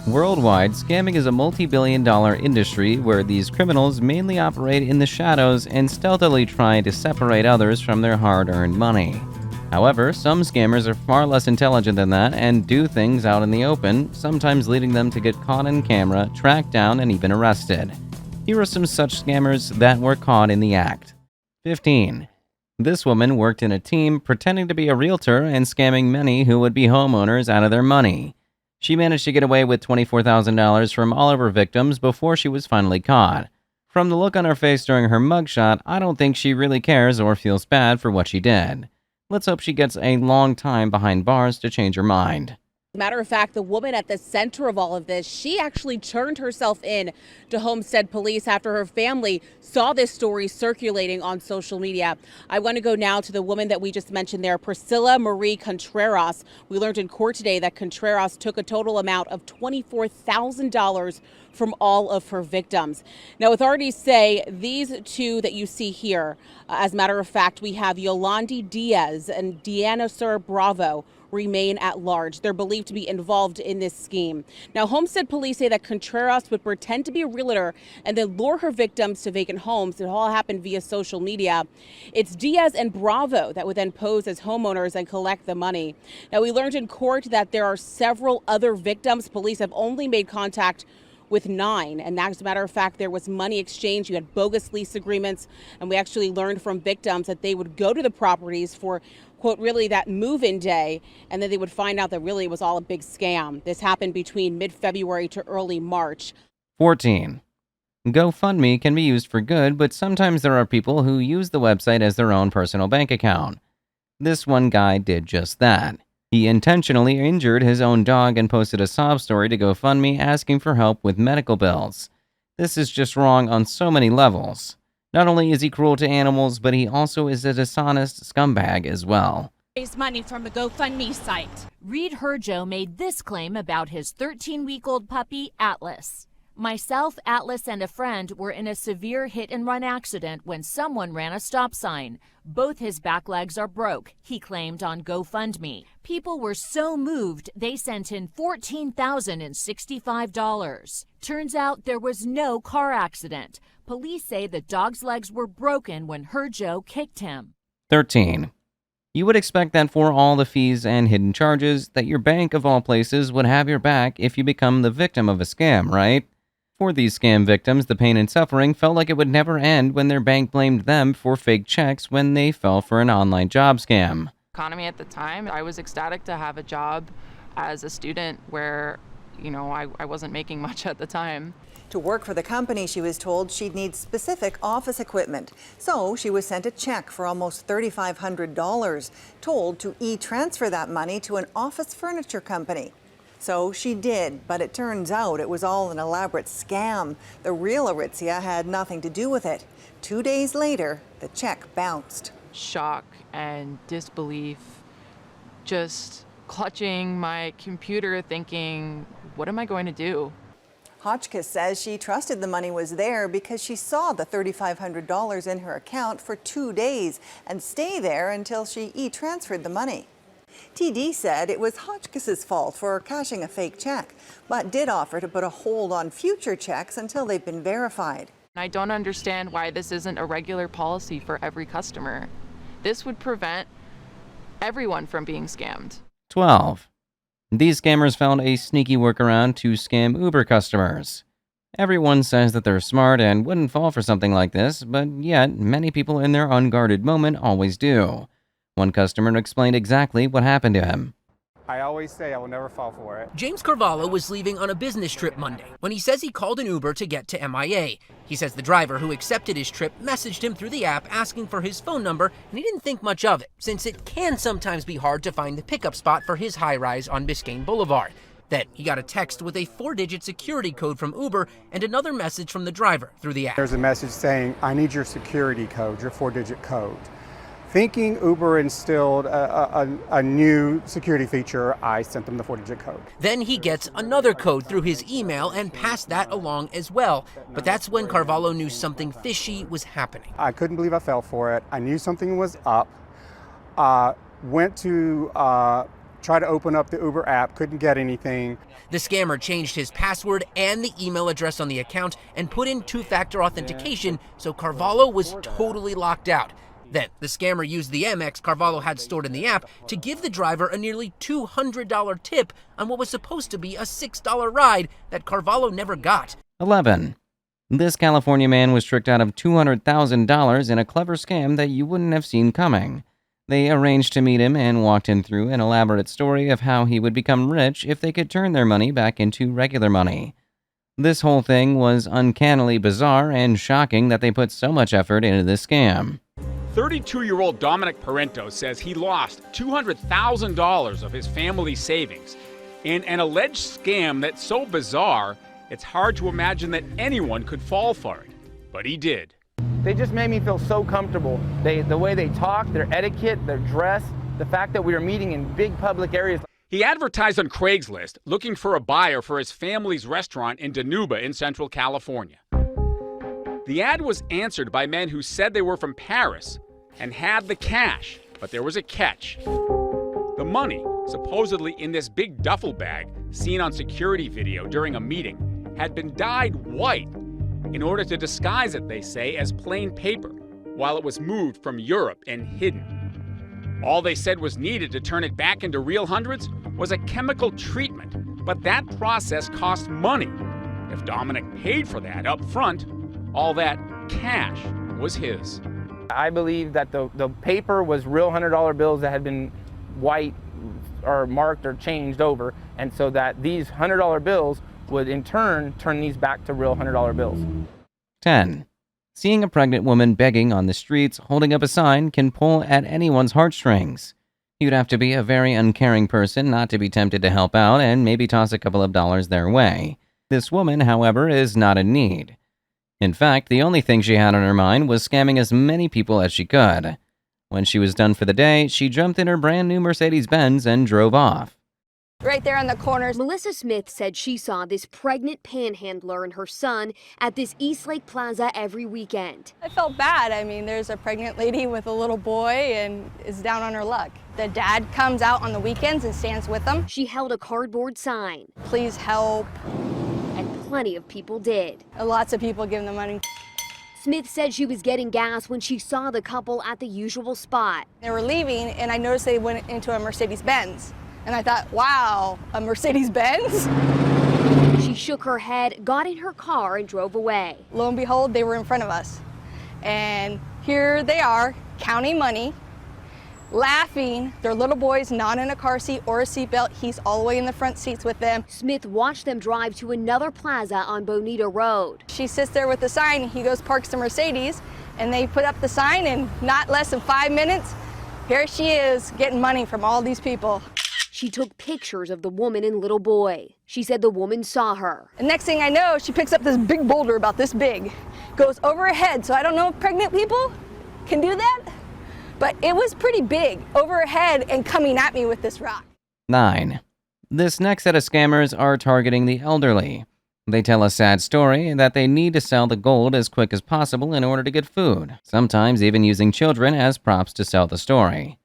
Worldwide, scamming is a multi-billion-dollar industry where these criminals mainly operate in the shadows and stealthily try to separate others from their hard-earned money. However, some scammers are far less intelligent than that and do things out in the open, sometimes leading them to get caught on camera, tracked down, and even arrested. Here are some such scammers that were caught in the act. 15. This woman worked in a team pretending to be a realtor and scamming many who would be homeowners out of their money. She managed to get away with $24,000 from all of her victims before she was finally caught. From the look on her face during her mugshot, I don't think she really cares or feels bad for what she did. Let's hope she gets a long time behind bars to change her mind. As a matter of fact, the woman at the center of all of this, she actually turned herself in to Homestead Police after her family saw this story circulating on social media. I want to go now to the woman that we just mentioned there, Priscilla Marie Contreras. We learned in court today that Contreras took a total amount of $24,000 from all of her victims. Now, authorities say these two that you see here, as a matter of fact, we have Yolandi Diaz and Deanna Sir Bravo, remain at large. They're believed to be involved in this scheme. Now, Homestead Police say that Contreras would pretend to be a realtor and then lure her victims to vacant homes. It all happened via social media. It's Diaz and Bravo that would then pose as homeowners and collect the money. Now, we learned in court that there are several other victims. Police have only made contact with 9. And as a matter of fact, there was money exchange. You had bogus lease agreements. And we actually learned from victims that they would go to the properties for, quote, really that move-in day. And then they would find out that really it was all a big scam. This happened between mid-February to early March. 14. GoFundMe can be used for good, but sometimes there are people who use the website as their own personal bank account. This one guy did just that. He intentionally injured his own dog and posted a sob story to GoFundMe asking for help with medical bills. This is just wrong on so many levels. Not only is he cruel to animals, but he also is a dishonest scumbag as well. Raise money from a GoFundMe site. Reed Herjo made this claim about his 13-week-old puppy, Atlas. Myself, Atlas, and a friend were in a severe hit-and-run accident when someone ran a stop sign. Both his back legs are broke, he claimed on GoFundMe. People were so moved, they sent in $14,065. Turns out there was no car accident. Police say the dog's legs were broken when Herjo kicked him. 13. You would expect that for all the fees and hidden charges, that your bank of all places would have your back if you become the victim of a scam, right? For these scam victims, the pain and suffering felt like it would never end when their bank blamed them for fake checks when they fell for an online job scam. Economy at the time, I was ecstatic to have a job as a student where, I wasn't making much at the time. To work for the company, she was told she'd need specific office equipment. So she was sent a check for almost $3,500, told to e-transfer that money to an office furniture company. So she did, but it turns out it was all an elaborate scam. The real Aritzia had nothing to do with it. 2 days later, the check bounced. Shock and disbelief, just clutching my computer thinking, what am I going to do? Hotchkiss says she trusted the money was there because she saw the $3,500 in her account for 2 days and stay there until she e-transferred the money. TD said it was Hotchkiss's fault for cashing a fake check, but did offer to put a hold on future checks until they've been verified. I don't understand why this isn't a regular policy for every customer. This would prevent everyone from being scammed. 12. These scammers found a sneaky workaround to scam Uber customers. Everyone says that they're smart and wouldn't fall for something like this, but yet many people in their unguarded moment always do. One customer explained exactly what happened to him. I always say I will never fall for it. James Carvalho was leaving on a business trip Monday when he says he called an Uber to get to MIA. He says the driver who accepted his trip messaged him through the app asking for his phone number, and he didn't think much of it, since it can sometimes be hard to find the pickup spot for his high-rise on Biscayne Boulevard. Then he got a text with a 4-digit security code from Uber and another message from the driver through the app. There's a message saying, I need your security code, your 4-digit code. Thinking Uber instilled a new security feature, I sent them the 4-digit code. Then he gets another code through his email and passed that along as well. But that's when Carvalho knew something fishy was happening. I couldn't believe I fell for it. I knew something was up. Went to Tried to open up the Uber app, couldn't get anything. The scammer changed his password and the email address on the account and put in two-factor authentication, so Carvalho was totally locked out. Then, the scammer used the Amex Carvalho had stored in the app to give the driver a nearly $200 tip on what was supposed to be a $6 ride that Carvalho never got. 11. This California man was tricked out of $200,000 in a clever scam that you wouldn't have seen coming. They arranged to meet him and walked him through an elaborate story of how he would become rich if they could turn their money back into regular money. This whole thing was uncannily bizarre and shocking that they put so much effort into this scam. 32-year-old Dominic Parento says he lost $200,000 of his family's savings in an alleged scam that's so bizarre, it's hard to imagine that anyone could fall for it. But he did. They just made me feel so comfortable. The way they talk, their etiquette, their dress, the fact that we were meeting in big public areas. He advertised on Craigslist looking for a buyer for his family's restaurant in Dinuba in Central California. The ad was answered by men who said they were from Paris and had the cash, but there was a catch. The money, supposedly in this big duffel bag seen on security video during a meeting, had been dyed white in order to disguise it, they say, as plain paper, while it was moved from Europe and hidden. All they said was needed to turn it back into real hundreds was a chemical treatment, but that process cost money. If Dominic paid for that up front, all that cash was his. I believe that the paper was real $100 bills that had been white or marked or changed over, and so that these $100 bills would in turn turn these back to real $100 bills. 10. Seeing a pregnant woman begging on the streets holding up a sign can pull at anyone's heartstrings. You'd have to be a very uncaring person not to be tempted to help out and maybe toss a couple of dollars their way. This woman, however, is not in need. In fact, the only thing she had on her mind was scamming as many people as she could. When she was done for the day, she jumped in her brand new Mercedes Benz and drove off. Right there on the corners, Melissa Smith said she saw this pregnant panhandler and her son at this Eastlake Plaza every weekend. I felt bad. I mean, there's a pregnant lady with a little boy and is down on her luck. The dad comes out on the weekends and stands with them. She held a cardboard sign. Please help. And plenty of people did. Lots of people giving the money. Smith said she was getting gas when she saw the couple at the usual spot. They were leaving and I noticed they went into a Mercedes Benz. And I thought, wow, a Mercedes Benz? She shook her head, got in her car, and drove away. Lo and behold, they were in front of us. And here they are, counting money, laughing. Their little boy's not in a car seat or a seatbelt. He's all the way in the front seats with them. Smith watched them drive to another plaza on Bonita Road. She sits there with the sign. He goes, parks the Mercedes, and they put up the sign, and not less than 5 minutes, here she is getting money from all these people. She took pictures of the woman and little boy. She said the woman saw her. And next thing I know, she picks up this big boulder about this big, goes over her head. So I don't know if pregnant people can do that, but it was pretty big, over her head and coming at me with this rock. 9. This next set of scammers are targeting the elderly. They tell a sad story that they need to sell the gold as quick as possible in order to get food, sometimes even using children as props to sell the story.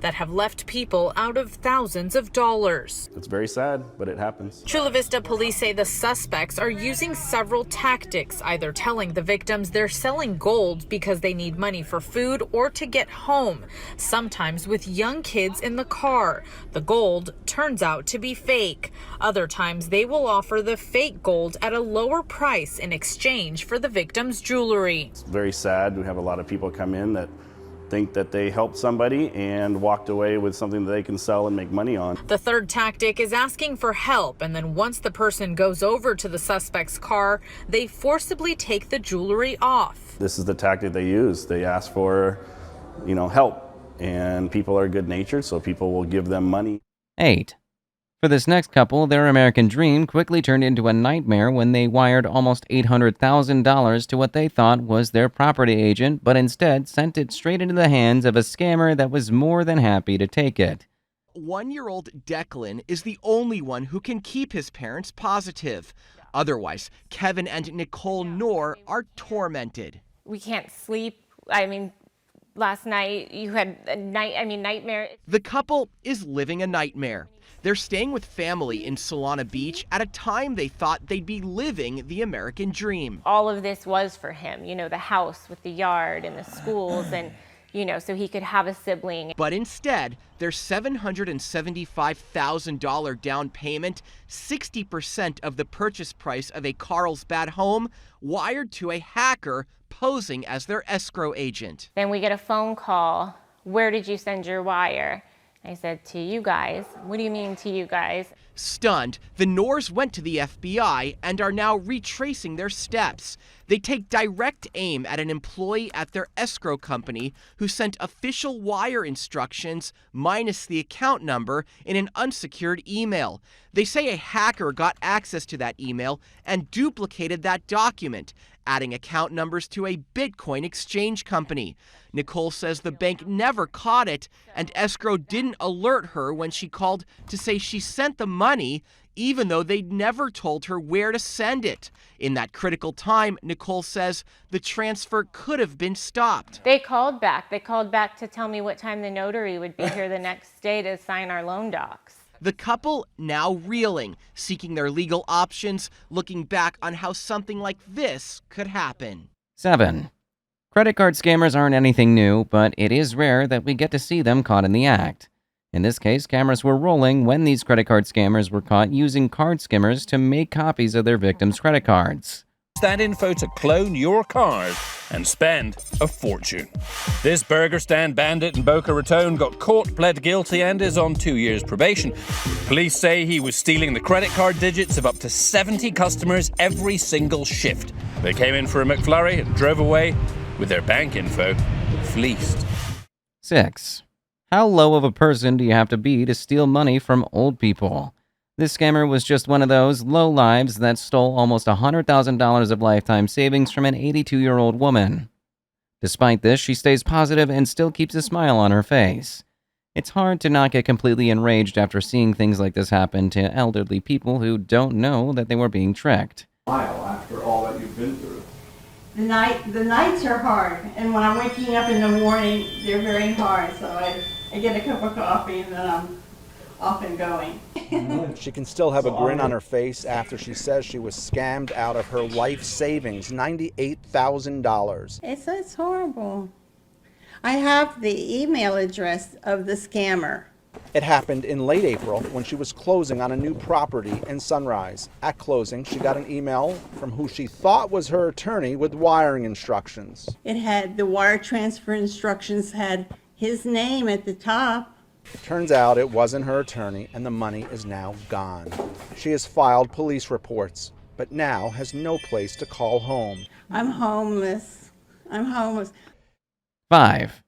That have left people out of thousands of dollars. It's very sad, but it happens. Chula Vista police say the suspects are using several tactics, either telling the victims they're selling gold because they need money for food or to get home, sometimes with young kids in the car. The gold turns out to be fake. Other times they will offer the fake gold at a lower price in exchange for the victim's jewelry. It's very sad. We have a lot of people come in that think that they helped somebody and walked away with something that they can sell and make money on. The third tactic is asking for help, and then once the person goes over to the suspect's car, they forcibly take the jewelry off. This is the tactic they use. They ask for, help, and people are good-natured, so people will give them money. 8. For this next couple, their American dream quickly turned into a nightmare when they wired almost $800,000 to what they thought was their property agent, but instead sent it straight into the hands of a scammer that was more than happy to take it. 1-year-old Declan is the only one who can keep his parents positive. Otherwise, Kevin and Nicole Knorr are tormented. We can't sleep. I mean, last night. You had a nightmare. The couple is living a nightmare. They're staying with family in Solana Beach at a time they thought they'd be living the American dream. All of this was for him, the house with the yard and the schools and, so he could have a sibling. But instead, their $775,000 down payment, 60% of the purchase price of a Carlsbad home, wired to a hacker posing as their escrow agent. Then we get a phone call. Where did you send your wire? I said, to you guys. What do you mean to you guys? Stunned, the Knorrs went to the FBI and are now retracing their steps. They take direct aim at an employee at their escrow company who sent official wire instructions minus the account number in an unsecured email. They say a hacker got access to that email and duplicated that document, adding account numbers to a Bitcoin exchange company. Nicole says the bank never caught it, and escrow didn't alert her when she called to say she sent the money, even though they'd never told her where to send it. In that critical time, Nicole says the transfer could have been stopped. They called back. They called back to tell me what time the notary would be here the next day to sign our loan docs. The couple now reeling, seeking their legal options, looking back on how something like this could happen. 7. Credit card scammers aren't anything new, but it is rare that we get to see them caught in the act. In this case, cameras were rolling when these credit card scammers were caught using card skimmers to make copies of their victims' credit cards. That info to clone your card and spend a fortune. This burger stand bandit in Boca Raton got caught, pled guilty, and is on 2 years probation. Police say he was stealing the credit card digits of up to 70 customers every single shift. They came in for a McFlurry and drove away with their bank info fleeced. 6. How low of a person do you have to be to steal money from old people? This scammer was just one of those lowlives that stole almost $100,000 of lifetime savings from an 82-year-old woman. Despite this, she stays positive and still keeps a smile on her face. It's hard to not get completely enraged after seeing things like this happen to elderly people who don't know that they were being tricked. After all that you've been through. The nights are hard, and when I'm waking up in the morning, they're very hard. So I get a cup of coffee and then I'm off and going. She can still have a grin on her face after she says she was scammed out of her life savings, $98,000. It's horrible. I have the email address of the scammer. It happened in late April when she was closing on a new property in Sunrise. At closing, she got an email from who she thought was her attorney with wiring instructions. It had the wire transfer instructions, had his name at the top. It turns out it wasn't her attorney, and the money is now gone. She has filed police reports, but now has no place to call home. I'm homeless. 5.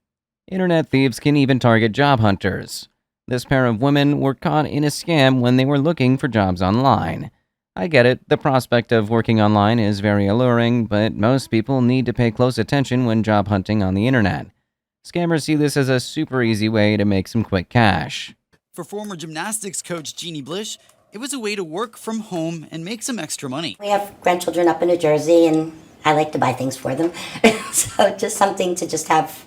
Internet thieves can even target job hunters. This pair of women were caught in a scam when they were looking for jobs online. I get it, the prospect of working online is very alluring, but most people need to pay close attention when job hunting on the internet. Scammers see this as a super easy way to make some quick cash. For former gymnastics coach Jeannie Blish, it was a way to work from home and make some extra money. We have grandchildren up in New Jersey, and I like to buy things for them. So just something to just have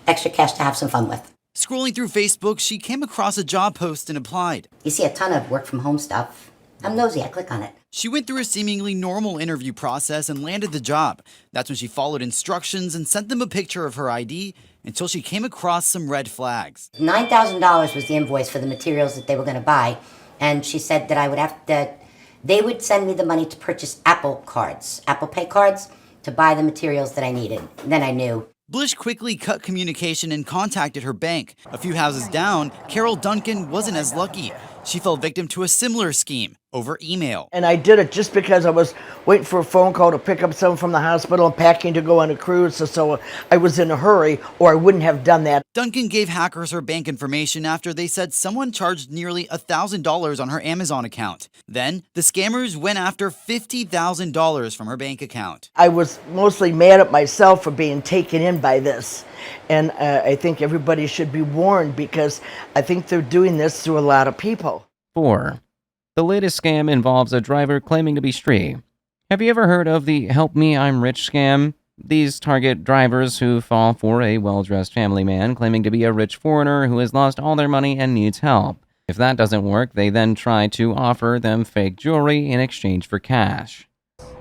extra cash to have some fun with. Scrolling through Facebook, she came across a job post and applied. You see a ton of work from home stuff. I'm nosy, I click on it. She went through a seemingly normal interview process and landed the job. That's when she followed instructions and sent them a picture of her ID until she came across some red flags. $9,000 was the invoice for the materials that they were going to buy, and she said that they would send me the money to purchase Apple Pay cards, to buy the materials that I needed. Then I knew. Blish quickly cut communication and contacted her bank. A few houses down, Carol Duncan wasn't as lucky. She fell victim to a similar scheme over email. And I did it just because I was waiting for a phone call to pick up someone from the hospital and packing to go on a cruise, so I was in a hurry, or I wouldn't have done that. Duncan gave hackers her bank information after they said someone charged nearly $1,000 on her Amazon account. Then, the scammers went after $50,000 from her bank account. I was mostly mad at myself for being taken in by this. And I think everybody should be warned, because I think they're doing this to a lot of people. 4. The latest scam involves a driver claiming to be Sri. Have you ever heard of the "Help Me, I'm Rich" scam? These target drivers who fall for a well-dressed family man claiming to be a rich foreigner who has lost all their money and needs help. If that doesn't work, they then try to offer them fake jewelry in exchange for cash.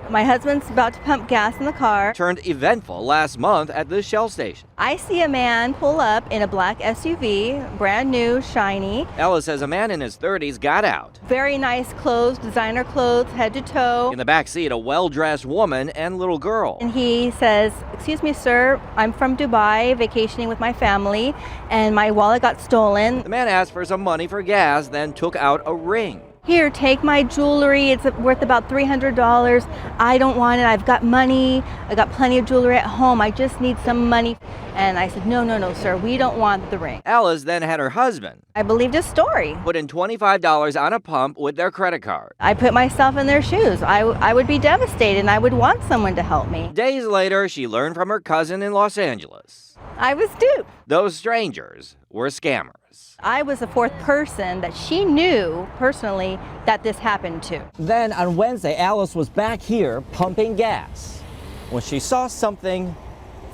My husband's about to pump gas in the car. Turned eventful last month at the Shell station. I see a man pull up in a black SUV, brand new, shiny. Ella says a man in his 30s got out. Very nice clothes, designer clothes, head to toe. In the back seat, a well-dressed woman and little girl. And he says, "Excuse me, sir, I'm from Dubai, vacationing with my family, and my wallet got stolen." The man asked for some money for gas, then took out a ring. "Here, take my jewelry. It's worth about $300. I don't want it. I've got money. I got plenty of jewelry at home. I just need some money." And I said, no, sir, we don't want the ring. Alice then had her husband I believed his story. put in $25 on a pump with their credit card. I put myself in their shoes. I would be devastated, and I would want someone to help me. Days later, she learned from her cousin in Los Angeles. I was duped. Those strangers were scammers. I was the fourth person that she knew personally that this happened to. Then on Wednesday, Alice was back here pumping gas when she saw something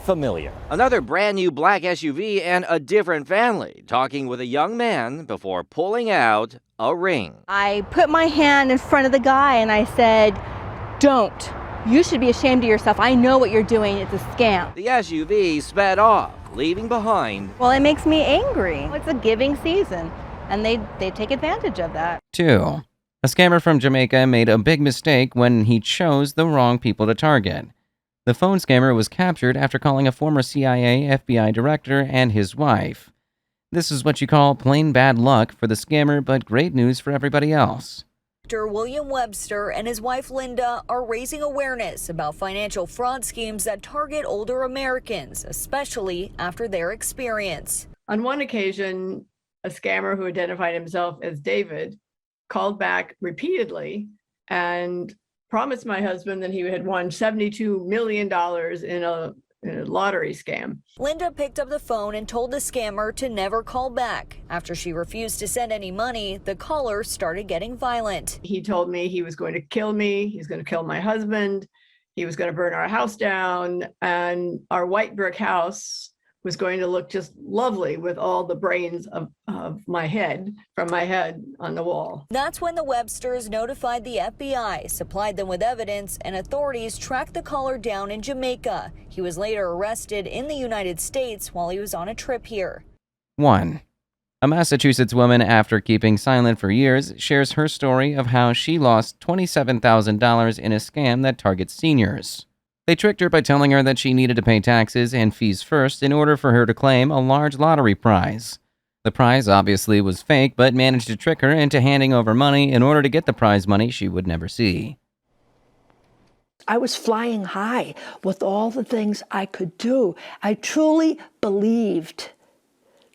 familiar. Another brand new black SUV and a different family talking with a young man before pulling out a ring. I put my hand in front of the guy and I said, "Don't. You should be ashamed of yourself. I know what you're doing. It's a scam." The SUV sped off, leaving behind. Well, it makes me angry. It's a giving season, and they take advantage of that. 2. A scammer from Jamaica made a big mistake when he chose the wrong people to target. The phone scammer was captured after calling a former CIA, FBI director and his wife. This is what you call plain bad luck for the scammer, but great news for everybody else. Dr. William Webster and his wife Linda are raising awareness about financial fraud schemes that target older Americans, especially after their experience. On one occasion, a scammer who identified himself as David called back repeatedly and promised my husband that he had won $72 million in a lottery scam. Linda picked up the phone and told the scammer to never call back. After she refused to send any money, the caller started getting violent. He told me he was going to kill me, he's going to kill my husband, he was going to burn our house down, and our white brick house was going to look just lovely with all the brains of my head, from my head on the wall. That's when the Websters notified the FBI, supplied them with evidence, and authorities tracked the caller down in Jamaica. He was later arrested in the United States while he was on a trip here. 1. A Massachusetts woman, after keeping silent for years, shares her story of how she lost $27,000 in a scam that targets seniors. They tricked her by telling her that she needed to pay taxes and fees first in order for her to claim a large lottery prize. The prize obviously was fake, but managed to trick her into handing over money in order to get the prize money she would never see. I was flying high with all the things I could do. I truly believed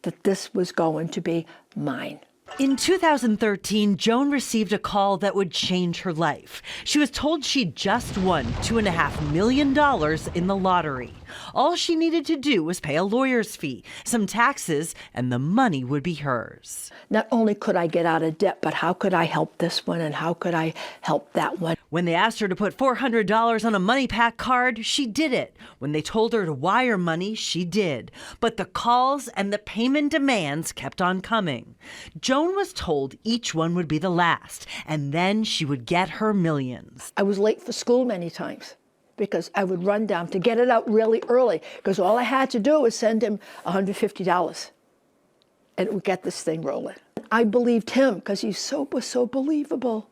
that this was going to be mine. In 2013, Joan received a call that would change her life. She was told she'd just won $2.5 million in the lottery. All she needed to do was pay a lawyer's fee, some taxes, and the money would be hers. Not only could I get out of debt, but how could I help this one and how could I help that one? When they asked her to put $400 on a money pack card, she did it. When they told her to wire money, she did. But the calls and the payment demands kept on coming. Joan was told each one would be the last, and then she would get her millions. I was late for school many times because I would run down to get it out really early because all I had to do was send him $150 and it would get this thing rolling. I believed him because he was so believable.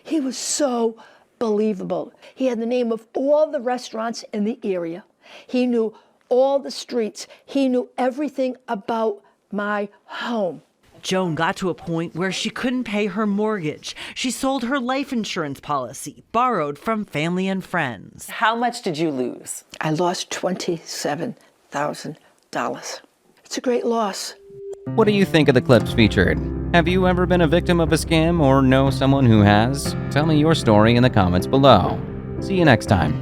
He was so believable. He had the name of all the restaurants in the area. He knew all the streets. He knew everything about my home. Joan got to a point where she couldn't pay her mortgage. She sold her life insurance policy, borrowed from family and friends. How much did you lose? I lost $27,000. It's a great loss. What do you think of the clips featured? Have you ever been a victim of a scam or know someone who has? Tell me your story in the comments below. See you next time.